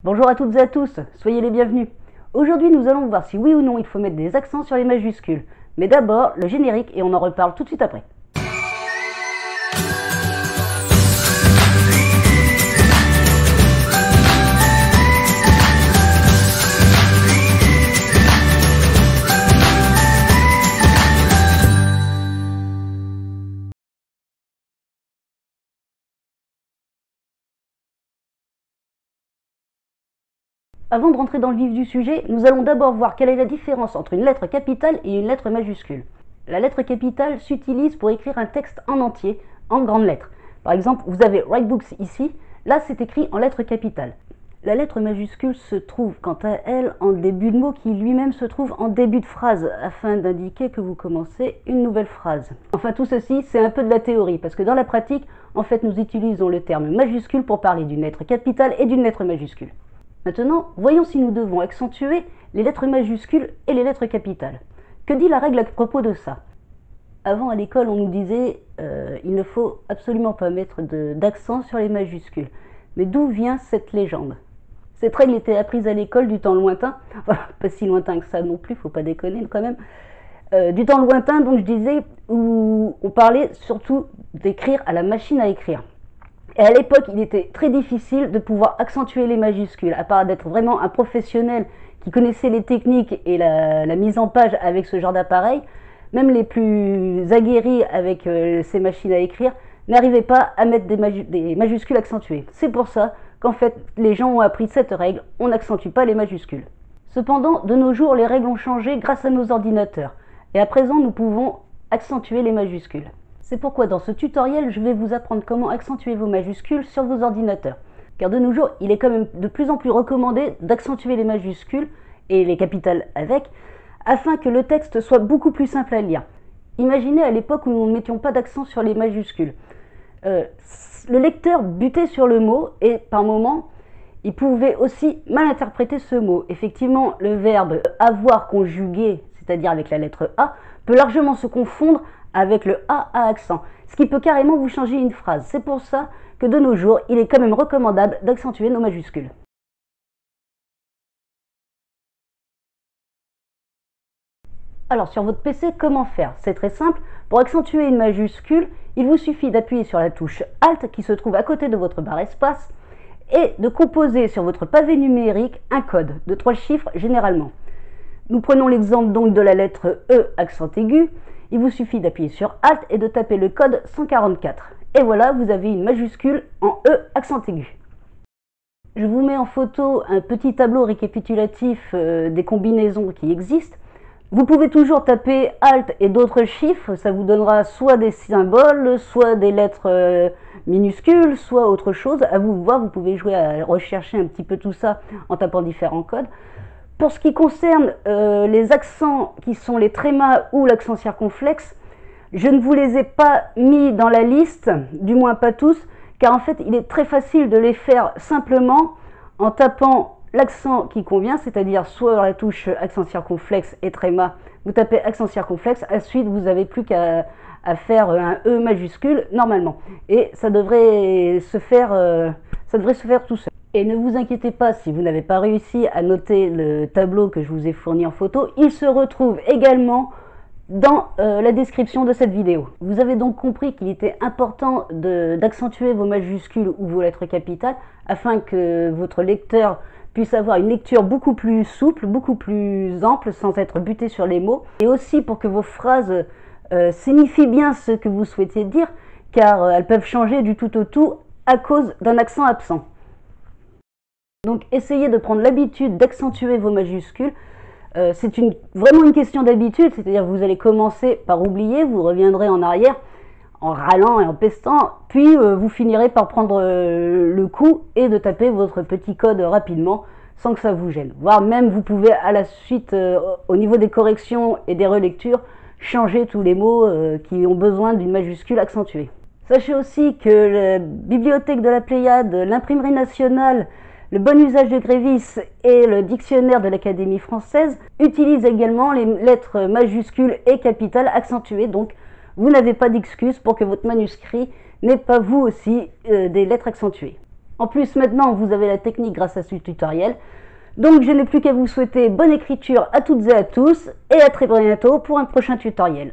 Bonjour à toutes et à tous, soyez les bienvenus. Aujourd'hui nous allons voir si oui ou non il faut mettre des accents sur les majuscules. Mais d'abord le générique et on en reparle tout de suite après. Avant de rentrer dans le vif du sujet, nous allons d'abord voir quelle est la différence entre une lettre capitale et une lettre majuscule. La lettre capitale s'utilise pour écrire un texte en entier, en grandes lettres. Par exemple, vous avez Write Books ici, là c'est écrit en lettres capitales. La lettre majuscule se trouve quant à elle en début de mot qui lui-même se trouve en début de phrase, afin d'indiquer que vous commencez une nouvelle phrase. Enfin tout ceci c'est un peu de la théorie, parce que dans la pratique, en fait nous utilisons le terme majuscule pour parler d'une lettre capitale et d'une lettre majuscule. Maintenant, voyons si nous devons accentuer les lettres majuscules et les lettres capitales. Que dit la règle à propos de ça? Avant, à l'école, on nous disait il ne faut absolument pas mettre d'accent sur les majuscules. Mais d'où vient cette légende? Cette règle était apprise à l'école du temps lointain, enfin pas si lointain que ça non plus, faut pas déconner quand même. Du temps lointain, donc je disais, où on parlait surtout d'écrire à la machine à écrire. Et à l'époque, il était très difficile de pouvoir accentuer les majuscules, à part d'être vraiment un professionnel qui connaissait les techniques et la mise en page avec ce genre d'appareil. Même les plus aguerris avec ces machines à écrire n'arrivaient pas à mettre des majuscules accentuées. C'est pour ça qu'en fait, les gens ont appris cette règle, on n'accentue pas les majuscules. Cependant, de nos jours, les règles ont changé grâce à nos ordinateurs. Et à présent, nous pouvons accentuer les majuscules. C'est pourquoi dans ce tutoriel, je vais vous apprendre comment accentuer vos majuscules sur vos ordinateurs. Car de nos jours, il est quand même de plus en plus recommandé d'accentuer les majuscules et les capitales avec, afin que le texte soit beaucoup plus simple à lire. Imaginez à l'époque où nous ne mettions pas d'accent sur les majuscules. Le lecteur butait sur le mot et par moments, il pouvait aussi mal interpréter ce mot. Effectivement, le verbe avoir conjugué, c'est-à-dire avec la lettre A, peut largement se confondre avec le A à accent, ce qui peut carrément vous changer une phrase. C'est pour ça que de nos jours, il est quand même recommandable d'accentuer nos majuscules. Alors sur votre PC, comment faire? C'est très simple. Pour accentuer une majuscule, il vous suffit d'appuyer sur la touche Alt qui se trouve à côté de votre barre espace et de composer sur votre pavé numérique un code de 3 chiffres généralement. Nous prenons l'exemple donc de la lettre E accent aigu. Il vous suffit d'appuyer sur Alt et de taper le code 144. Et voilà, vous avez une majuscule en E accent aigu. Je vous mets en photo un petit tableau récapitulatif des combinaisons qui existent. Vous pouvez toujours taper Alt et d'autres chiffres, ça vous donnera soit des symboles, soit des lettres minuscules, soit autre chose. À vous de voir, vous pouvez jouer à rechercher un petit peu tout ça en tapant différents codes. Pour ce qui concerne les accents qui sont les trémas ou l'accent circonflexe, je ne vous les ai pas mis dans la liste, du moins pas tous, car en fait il est très facile de les faire simplement en tapant l'accent qui convient, c'est-à-dire soit la touche accent circonflexe et tréma, vous tapez accent circonflexe, ensuite vous n'avez plus qu'à faire un E majuscule normalement. Et ça devrait se faire tout seul. Et ne vous inquiétez pas si vous n'avez pas réussi à noter le tableau que je vous ai fourni en photo, il se retrouve également dans la description de cette vidéo. Vous avez donc compris qu'il était important d'accentuer vos majuscules ou vos lettres capitales afin que votre lecteur puisse avoir une lecture beaucoup plus souple, beaucoup plus ample sans être buté sur les mots, et aussi pour que vos phrases signifient bien ce que vous souhaitez dire, car elles peuvent changer du tout au tout à cause d'un accent absent. Donc essayez de prendre l'habitude d'accentuer vos majuscules. C'est vraiment une question d'habitude, c'est-à-dire que vous allez commencer par oublier, vous reviendrez en arrière en râlant et en pestant, puis vous finirez par prendre le coup et de taper votre petit code rapidement sans que ça vous gêne. Voire même vous pouvez à la suite, au niveau des corrections et des relectures, changer tous les mots qui ont besoin d'une majuscule accentuée. Sachez aussi que la bibliothèque de la Pléiade, l'imprimerie nationale, le bon usage de Grévis et le dictionnaire de l'Académie française utilisent également les lettres majuscules et capitales accentuées, donc vous n'avez pas d'excuse pour que votre manuscrit n'ait pas vous aussi des lettres accentuées. En plus, maintenant, vous avez la technique grâce à ce tutoriel. Donc, je n'ai plus qu'à vous souhaiter bonne écriture à toutes et à tous, et à très bientôt pour un prochain tutoriel.